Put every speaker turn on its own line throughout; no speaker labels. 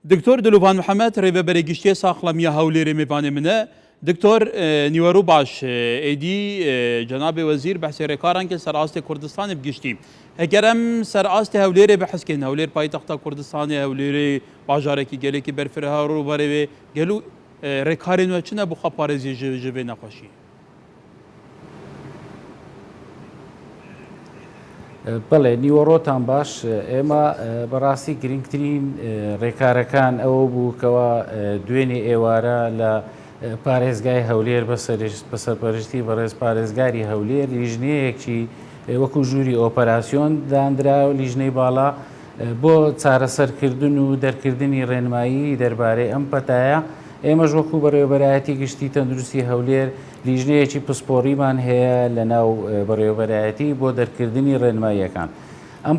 دکتۆر دلوڤان محەممەد ڕێبەبەرێ گشتیە ساخڵەمیە هەولێرێ میێوانێ منە دکتۆر نیوەڕوو باش ئێدی جەنابێ وەزیر بەحسێ ڕێکارانکە سەرئاستی کوردستانی بگشتی ئەگەرم سەرئاستی هەولێرێ بەحسکەین هەولێر پایتەختە کوردستانی هەولێرێ باژارێکی گەلێکی بەرفرە هەڕوو بەرەوێ گەلو ڕێکارێن وە چنە بۆ خەپارێزی ژێ نەخۆشی
بەڵێ نیوەڕۆتان باش ئێمە بەڕاستی گرنگترین ڕێکارەکان ئەوە بوو کەەوە دوێنێ ئێوارە لە پارێزگای هەولێر بەسەرپەرشتی بەڕێز پارێزگاری هەولێر لیژنەیەکی وەکو ژووری ئۆپەراسیۆن دانرا و لیژنەی باڵا بۆ چارەسەرکردن و دەرکردنی ڕێنمایی دەربارەی ئەم پەتایە ئێمەش وەکو بەڕێوەبەرایەتی گشتی تەندروستی هەولێر لیژنەیەکی پسپۆڕیمان هەیە لە ناو بەڕێوەبەرایەتی بۆ دەرکردنی ڕێنماییەکان. ئەم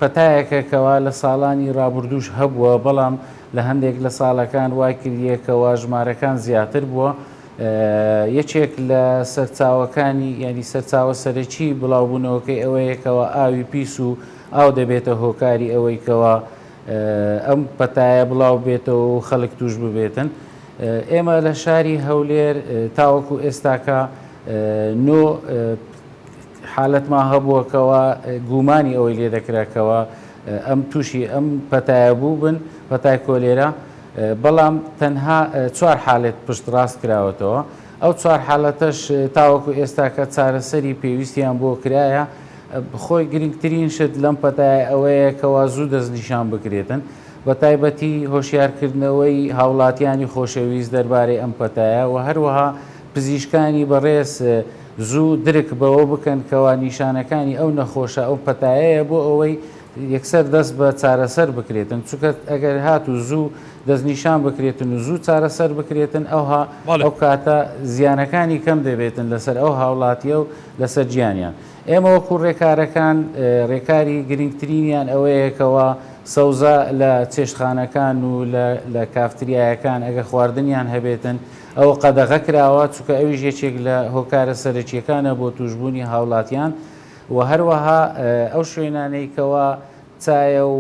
پەتایەکە کەوا لە ساڵانی ڕابردوش هەبووە بەڵام لە هەندێک لە ساڵەکان وای کردیەکەوە ژمارەکان زیاتر بووە. یەکێک لە سەرچاوەکانی ینی سەرچاوە سەرەکی بڵاوبوونەوەکەی ئەوەیەکەوە ئاوی پیس و ئاو دەبێتە هۆکاری ئەوەیکەوە ئەم پەتایە بڵاو بێتەوە و خەڵک توش ببێتن. ئێمە لە شاری هەولێر تاوەکو ئێستاکە نۆ حالەتمان هەبووەکەوە گومانی ئەوەی لێ دەکراکەوە ئەم تووشی ئەم پەتایە بوو بن پەتای کۆلێرە بەڵام تەنها چوار حالێت پشت ڕاست کراوەتەوە. ئەو چوار حالەتەش تاوەکو ئێستاکە چارەسەری پێویستیان بۆ کرایە. خۆی گرنگترین شت لەم پەتایە ئەوەیە کەوا زوو دەستنیشان بکرێتن بە تایبەتی هۆشیارکردنەوەی هاوڵاتیانی خۆشەویست دەربارەی ئەم پەتایە و هەروەها پزیشکانی بەڕێز زوو درک بەوە بکەن کەوا نیشانەکانی ئەو نەخۆشە ئەو پەتایەیە بۆ ئەوەی یەکسەر دەست بە چارەسەر بکرێتن چونکە ئەگەر هات و زوو دەستنیشان بکرێتن و زوو چارەسەر بکرێتن ئەوها ئەو کاتە زیانەکانی کەم دەبێتن لەسەر ئەو هاوڵاتیە و لەسەر گیانیان. ئێمە وەکو ڕێکارەکان ڕێکاری گرنگترینیان ئەوەیەکەوە سەوزە لە چێشتخانەکان و لە کافتریایەکان ئەگە خواردنیان هەبێتن ئەوە قەدەغە کراوە چونکە ئەویش یەکێک لە هۆکارە سەرەکیەکانە بۆ توشبوونی هاوڵاتیان و هەروەها ئەو شوێنانەیکەوە چایە و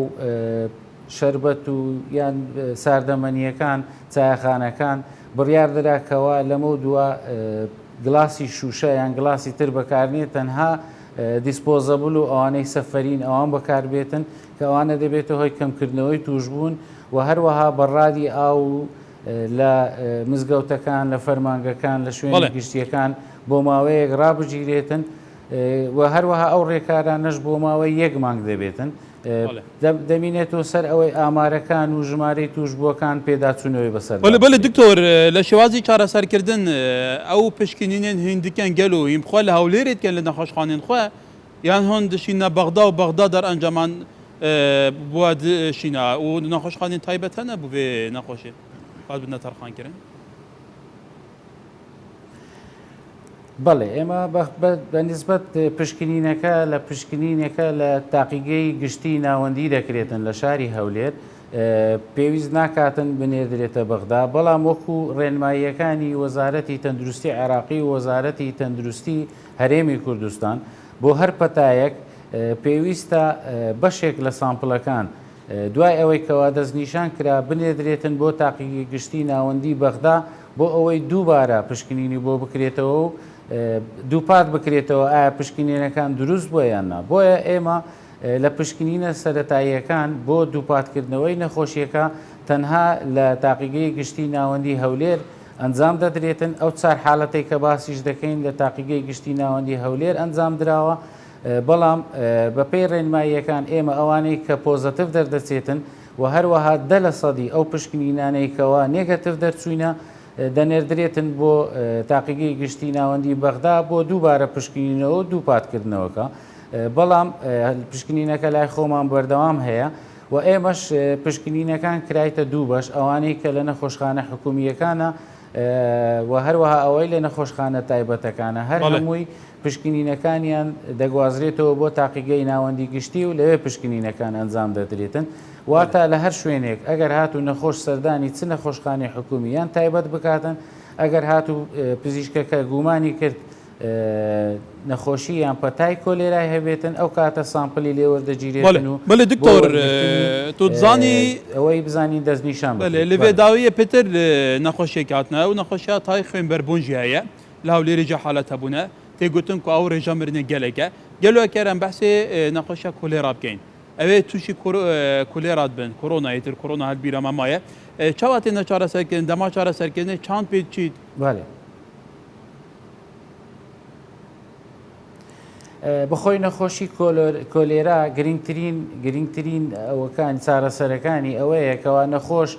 شەربەت و یان ساردەمەنیەکان چایەخانەکان بڕیار دراکەوە لەمە دووە گلاسی شوشە یان گلاسی تر بەکارنێت تەنها دیسپۆزەبل و ئەوانەی سەفەرین ئەوان بەکاربێتن کە ئەوانە دەبێتە هۆی کەمکردنەوەی توشبوون و هەروەها بەڕادی ئاو لە مزگەوتەکان لە فەرمانگەکان لە شوێنی گشتیەکان بۆ ماوەیەک ڕابگیرێتن و هەروەها ئەو ڕێکارانەش بۆ ماوەی یەک مانگ دەبێتن دەمینێتەوە سەر ئەوەی ئامارەکان و ژمارەی توشبووەکان پێداچوونەوەی بەسەر.
بەڵێ دکتۆر لە شێوازی چارەسەرکردن ئەو پشکنینێن هندەکان گەل و هیمخوا لە هەولێرێتکەن لە نەخۆشخانێن خۆ یان هۆن دشینە بەغدا و بەغدا دەرئەنجامان بووە دشینە و نەخۆشخانین تایبەت هەنە بوێ نەخۆشێ باز بنە تەرخانکردن.
بەڵێ ئێمە بە نسبەت پشکنینەکە لە پشکنینەکە لە تاقیگەی گشتی ناوەندی دەکرێتن لە شاری هەولێر پێویست ناکاتن بنێدرێتە بەغدا بەڵام وەکو ڕێنماییەکانی وەزارەتی تەندروستی عێراقی و وەزارەتی تەندروستی هەرێمی کوردستان بۆ هەر پەتایەک پێویستە بەشێک لە سامپڵەکان دوای ئەوەی کەوا دەستنیشان کرا بنێدرێتن بۆ تاقیگەی گشتی ناوەندی بەغدا بۆ ئەوەی دووبارە پشکنینی بۆ بکرێتەوە و دووپات بکرێتەوە ئایا پشکنینەکان دروست بۆ یاننا. بۆیە ئێمە لە پشکنینە سەرەتاییەکان بۆ دووپاتکردنەوەی نەخۆشیەکە تەنها لە تاقیگەی گشتی ناوەندی هەولێر ئەنجام دەدرێتن. ئەو چار حاڵەتەی کە باسیش دەکەین لە تاقیگەی گشتی ناوەندی هەولێر ئەنجام درراوە بەڵام بەپێی ڕێنماییەکان ئێمە ئەوانەی کە پۆزەتیڤ دەردەچێتن و هەروەها 10% ئەو پشکنینانەیەکەوە نێگەتیڤ دەرچوینە دەنێردرێتن بۆ تاقیگەی گشتی ناوەندی بەغدا بۆ دووبارە پشکنینەوە و دووپاتکردنەوەکە بەڵام پشکنینەکە لای خۆمان بەردەوام هەیە و ئێمەش پشکنینەکان کرایتە دوو بەش ئەوانەی کە لە نەخۆشخانە حکومیەکانە و هەروەها ئەوەی لە نەخۆشخانە تایبەتەکانە هەر هەمووی پشکنینەکانیان دەگوازرێتەوە بۆ تاقیگەی ناوەندی گشتی و لەوێ پشکنینەکان ئەنجام دەدرێتن واتە لە هەر شوێنێک ئەگەر هاتو نەخۆش سەردانی چ نەخۆشخانەی حکومیان تایبەت بکاتن ئەگەر هاتو پزیشکەکە گومانی کرد نەخۆشی یان پەتای کۆلێرای هەبێتن ئەو کاتە سامپلی لێ وەردەگیرێتن و
بەڵێ دکتۆر تۆ دزانی
ئەوەی بزانین دەستنیشان
لە بێداویە پتر نەخۆشیێک هاتنە و نەخۆشیە تای خوێنبەربوونجی هەیە لە هەولێرێجا حالەتە بوونە تێگوتن و ئەو ڕێژە مرنە گەلێکە گەلوەکەرم بەسێ نەخۆشیە کولێرا بکەین ئەوێ تووشی کولێرات بن کۆرۆنایتر کۆرۆنا هەلبیرە مامایە چاواتێ نەچارە سەرکردن دەما چارە سەرکردنی چاند پێ چیت
بەخۆی نەخۆشی کۆلێرا گرنگترین ئەوەکان چارەسەرەکانی ئەوەیە کەوا نەخۆش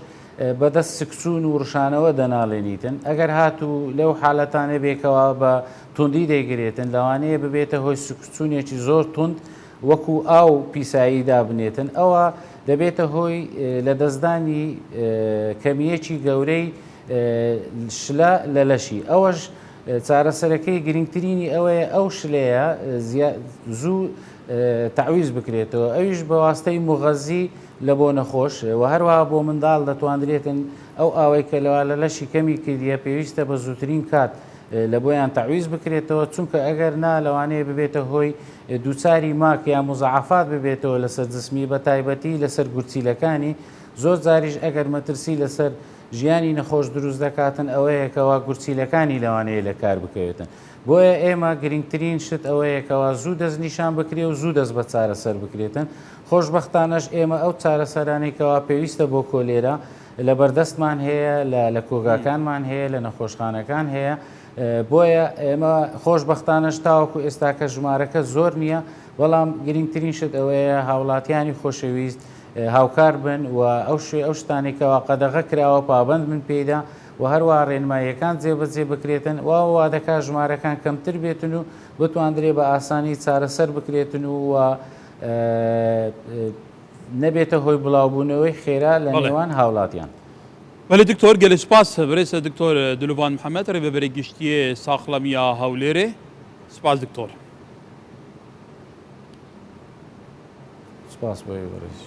بەدەست سکسون و ڕشانەوە دەناڵێنیتن ئەگەر هاتوو لەو حالەتانە بێکەوە بە توندی دەیگرێتن لەوانەیە ببێتە هۆی سکسونێکی زۆر تند وەکو ئاو پیساییدا بنێتن ئەوە دەبێتە هۆی لە دەستدانی کەمیەکی گەورەی شلە لە لەشی ئەوەش چارەسەرەکەی گرنگترینی ئەوەیە ئەو شلەیە زوو تعویز بکرێتەوە ئەویش بە واستەی مغەزی لە بۆ نەخۆش و هەروەها بۆ منداڵ دەتوانرێتن ئەو ئاوەی کە لەوا لە لەشی کەمی کردیە پێویستە بە زووترین کات لە بۆیان تعویز بکرێتەوە چونکە ئەگەر نا لەوانەیە ببێتە هۆی دووچاری ماک یان مزعافات ببێتەوە لەسەر جسمی بە تایبەتی لەسەر گورچیلەکانی زۆر جاریش ئەگەر مەترسی لەسەر ژیانی نەخۆش دروست دەکاتن ئەوەیەکەوە گورچیلەکانی لەوانەیە لە کار بکەوێتن بۆیە ئێمە گرنگترین شت ئەوەیەکەوە زوو دەست نیشان بکرێ و زوو دەست بە چارەسەر بکرێتن خۆشبەختانەش ئێمە ئەو چارەسەرانێکەوە پێویستە بۆ کۆلێرا لە بەردەستمان هەیە لە کۆگاکانمان هەیە لە نەخۆشخانەکان هەیە بۆیە ئێمە خۆشبەختانەش تاوەکو ئێستاکە ژمارەکە زۆر نییە بەڵام گرنگترین شت ئەوەیە هاوڵاتیانی خۆشەویست هاوکار بن و ئەو شتانێکەوە قەدەغە کراوە پابند من پێدا و هەروە ڕێنماییەکان جێبەجێ بکرێتن وا دەکات ژمارەکان کەمتر بێتن و بتواندرێ بە ئاسانی چارەسەر بکرێتن و نەبێتە هۆی بڵاوبوونەوەی خێرا لە نێوان هاوڵاتیان.
ولی دکتۆر گەلی سپاس بەڕێسە دکتۆر دلوان محەممەد ڕێبەبەری گشتیە ساخڵەمیە هەولێرێ سپاس دکتۆر
سپاس بۆی بەڕێز.